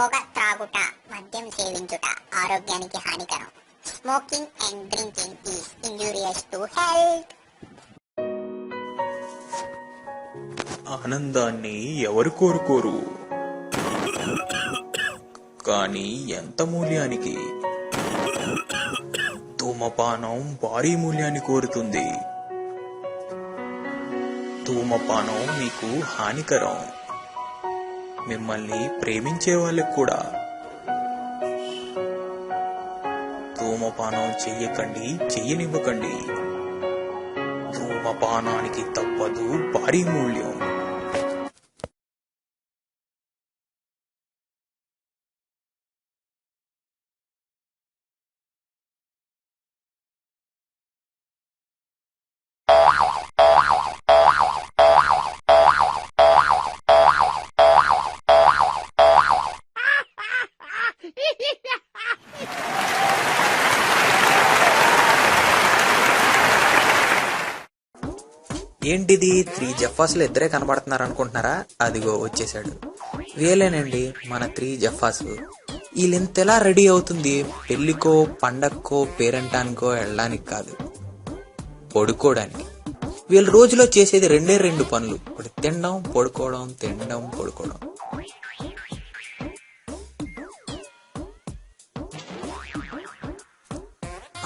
పొగ త్రాగుట, మద్యం సేవించుట ఆరోగ్యానికి హానికరం. Smoking and drinking is injurious to health. ఆనందాన్ని ఎవరు కోరుకోరు, కానీ ఎంత మూల్యానికి? ధూమపానం భారీ మూల్యాన్ని కోరుతుంది. ధూమపానం మీకు హానికరం, మిమ్మల్ని ప్రేమించే వాళ్ళకి కూడా. ధూమపానం చెయ్యకండి, చెయ్యనివ్వకండి. ధూమపానానికి తప్పదు భారీ మూల్యం. ఏంటిది 3 జఫాసులు ఇద్దరే కనబడుతున్నారు అనుకుంటున్నారా? అదిగో వచ్చేసాడు. వీలేనండి మన 3 జఫాసు. వీళ్ళింతలా రెడీ అవుతుంది పెళ్లికో, పండక్కో, పేరంటానికో వెళ్ళడానికి కాదు, పడుకోవడానికి. వీళ్ళ రోజులో చేసేది 2 పనులు, ఒకటి తినడం, పడుకోవడం, తినడం, పడుకోవడం.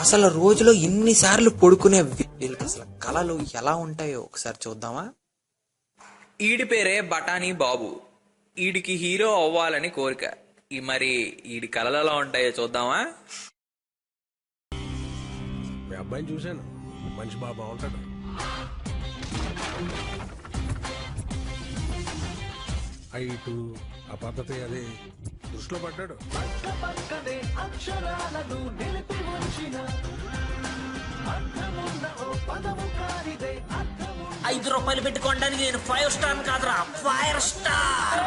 అసలు రోజులో ఇన్నిసార్లు పడుకునే వీళ్ళకి అసలు కళలు ఎలా ఉంటాయో ఒకసారి చూద్దామా? ఈడి పేరే బఠానీ బాబు. ఈడికి హీరో అవ్వాలని కోరిక. మరి ఈడి కళలు ఎలా ఉంటాయో చూద్దామా? మీ అబ్బాయిని చూశాను, మంచి బాగా బాగుంటాడు. హైటు, ఆ పద్ధతి అది దృష్టిలో పడ్డాడు. 5 రూపాయలు పెట్టుకోవడానికి నేను 5 స్టార్ కాదురా, 5 స్టార్.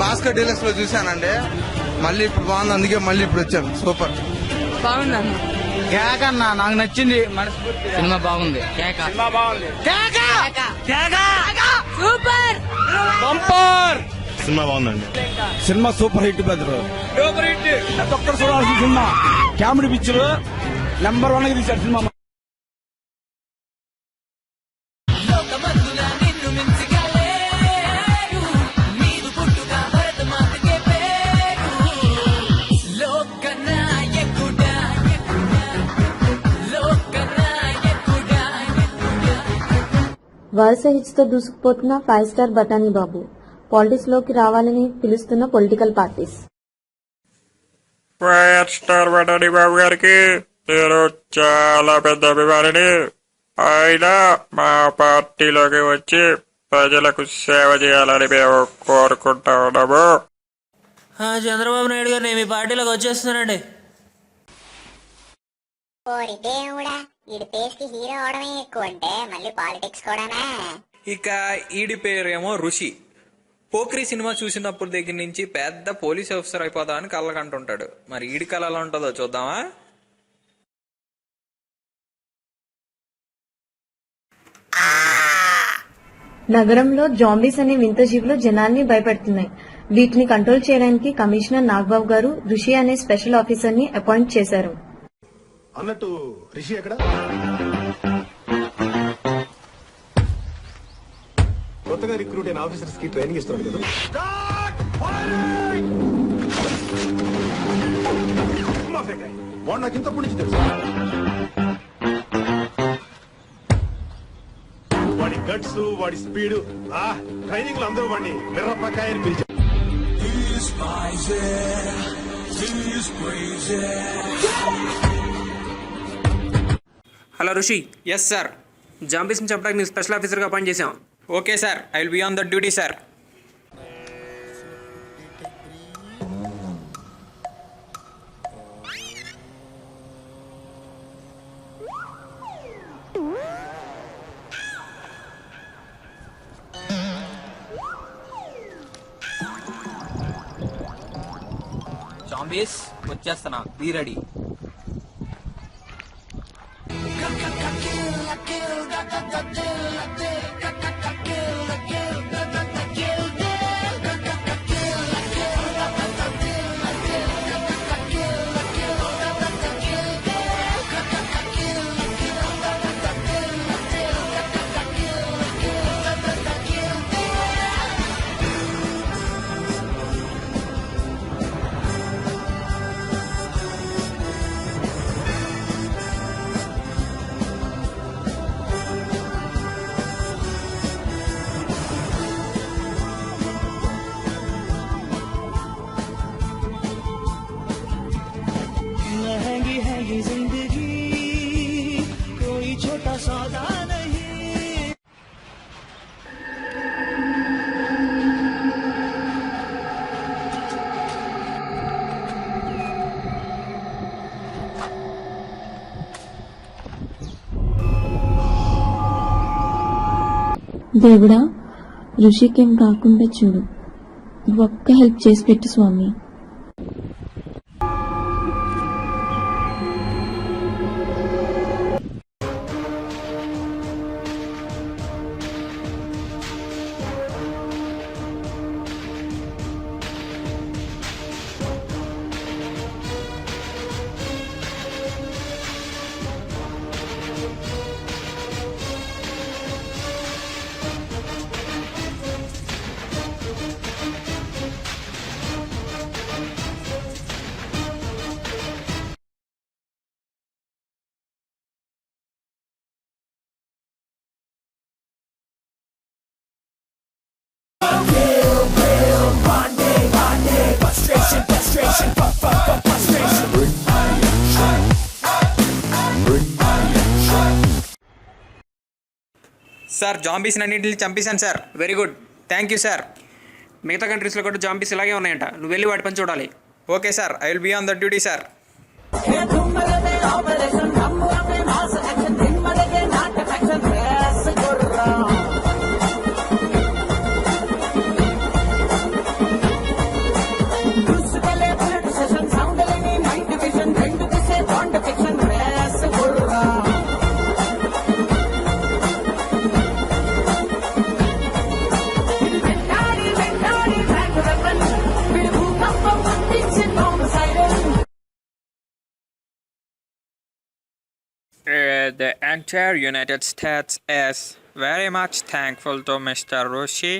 భాస్కర్ డీలక్స్ లో చూశానండి, మళ్ళీ ఇప్పుడు బాగుంది, అందుకే మళ్ళీ ఇప్పుడు వచ్చాను. సూపర్ బాగుందన్న. కేక అన్న నాకు నచ్చింది. సినిమా బాగుంది. సినిమా బాగుంది. సూపర్ బంపర్ సినిమా బాగుందండి. సినిమా సూపర్ హిట్ బెదరు. ప్రతి ఒక్కరు చూడాల్సిన సినిమా. కామెడీ పిక్చర్ నెంబర్ 1 తీశారు సినిమా. వరుస హిట్స్ తో దూసుకుపోతున్న 5 స్టార్ బఠానీ బాబు. పాలిటిక్స్ లోకి రావాలని పిలుస్తున్న పొలిటికల్ పార్టీస్. 5 స్టార్ బఠానీ బాబు గారికి నేను చాలా పెద్ద అభిమానిని. ఆయన మా పార్టీలోకి వచ్చి ప్రజలకు సేవ చేయాలని మేము కోరుకుంటా ఉన్నాము. చంద్రబాబు నాయుడు గారు నేను మీ పార్టీలోకి వచ్చేస్తున్నానండి. ఓరి దేవుడా, ఈడి పేస్ కి హీరో అవడమే ఎక్కువ అంటే మళ్ళీ పాలిటిక్స్ కూడానా? ఇక ఈడి పేరేమో ఋషి. పోక్రీ సినిమా చూసినప్పుడు దగ్గర నుంచి పెద్ద పోలీస్ ఆఫీసర్ అయిపోదా అని కళ్ళకంటుంటాడు. మరి ఈడి కళ ఎలా ఉంటుందో చూద్దామా? నగరంలో జాంబీస్ అనే వింత జీవులు జనాల్ని భయపెడుతున్నాయి. వీటిని కంట్రోల్ చేయడానికి కమిషనర్ నాగబాబు గారు ఋషి అనే స్పెషల్ ఆఫీసర్ ని అపాయింట్ చేశారు. అన్నట్టు రిషి ఎక్కడ? కొత్తగా రిక్రూట్ అయిన ఆఫీసర్స్ కి ట్రైనింగ్ ఇస్తున్నాడు కదా. వాడు నాకు ఇంతప్పటి నుంచి తెలుసు. వాడి గట్స్, వాడి స్పీడ్, ట్రైనింగ్ లో అందరూ వాడిని మిర్రపకాయ అని పిలిచారు. హలో ఋషి. Yes sir. జాంబీస్ని చెప్పడానికి మీరు స్పెషల్ ఆఫీసర్గా అపాయింట్ చేశాం. Okay sir, I will be on the duty sir. Zombies వచ్చేస్తున్నా, బీ రెడీ. దేవుడా, ఋషికేం కాకుండా చూడు. ఒక్క హెల్ప్ చేసి పెట్టు స్వామి. సార్ జాంబీస్ అన్నింటిని చంపేశాను sir. Very good, thank you sir. మిగతా కంట్రీస్లో కూడా జాంబీస్ ఇలాగే ఉన్నాయంట, నువ్వు వెళ్ళి వాటి పని చూడాలి. Okay sir, I will be on the duty sir. The entire United States is very much thankful to Mr. Rishi.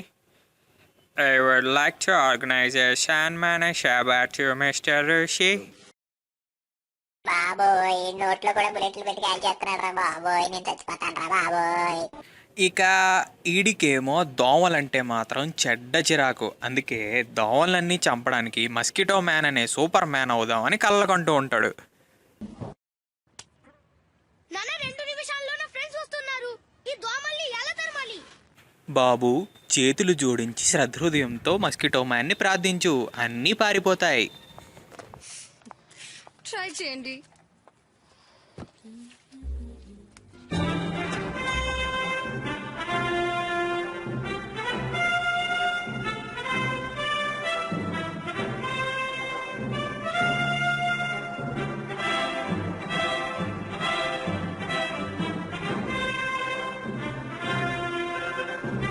I would like to organize a Shanman Shaba to Mr. Rishi. బాబోయ్, నోట్లో కూడా బుల్లెట్లు పెట్టి call చేస్తున్నాడు రా బాబోయ్, నేను చచ్చిపోతాను రా బాబోయ్. ఇక ఈడికేమో దోమలంటే మాత్రం చెడ్డ చిరాకు. అందుకే దోమలన్నీ చంపడానికి మస్కిటో మ్యాన్ అనే సూపర్ మ్యాన్ అవుదామని కళ్ళకంటూ ఉంటాడు. బాబు, చేతులు జోడించి శ్రద్ధహృదయంతో మస్కిటో మ్యాన్ని ప్రార్థించు, అన్నీ పారిపోతాయి. ట్రై చేయండి.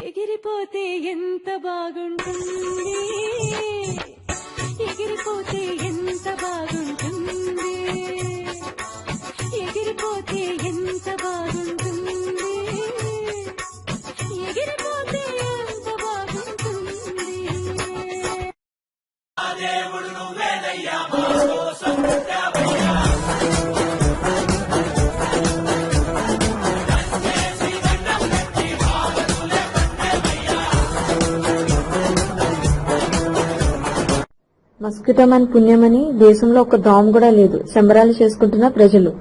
ఎగిరిపోతే ఎంత బాగుంటుంది, ఎగిరిపోతే ఎంత బాగుంటుంది, ఎగిరిపోతే ఎంత బాగుంటుంది, ఎగిరిపోతే ఎంత బాగుంటుంది. మస్కిటో మ్యాన్ పుణ్యమని దేశంలో ఒక దోమ కూడా లేదు. సంబరాలు చేసుకుంటున్న ప్రజలు.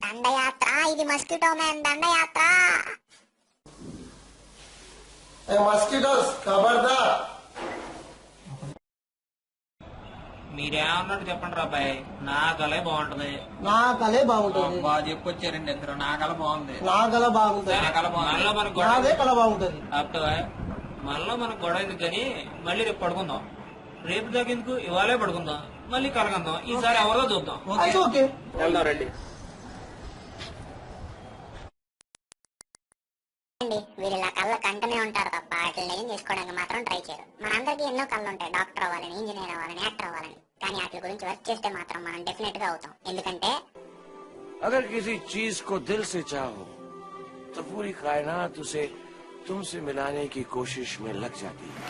దండయాత్ర, ఇది మస్కిటో మ్యాన్ దండయాత్ర. Mosquitoes, खबरदार మీరేమన్నట్టు చెప్పండి రాబాయ్, నా కలే బాగుంటది. నా కలే బాగుంటుంది. బాగా చెప్పొచ్చారండి ఇద్దరు. నా కళ బాగుంది. నా కల బాగుంటుంది. నా కళ బాగుంది. మనలో మనకు నాదే కల బాగుంటుంది. మనలో మనకు గొడవ ఎందుకు కానీ మళ్ళీ రేపు పడుకుందాం. రేపు దాకెందుకు ఇవాళే పడుకుందాం, మళ్ళీ కలగందాం. ఈసారి ఎవరో చూద్దాం. అయితే ఓకే. వెళ్దాం రండి. వీళ్ళు ఇలా కళ్ళ కంటనే ఉంటారు తప్ప వాటిని ఏం చేసుకోవడానికి మాత్రం ట్రై చేయరు. మనందరికీ ఎన్నో కళ్ళు ఉంటాయి, డాక్టర్ అవ్వాలని, ఇంజనీర్ అవ్వాలని, యాక్టర్ అవ్వాలని. కానీ వాటి గురించి వర్క్ చేస్తే మాత్రం మనం డెఫినెట్ గా అవుతాం. ఎందుకంటే अगर किसी चीज को दिल से चाहो तो पूरी कायनात उसे तुमसे मिलाने की कोशिश में लग जाती है.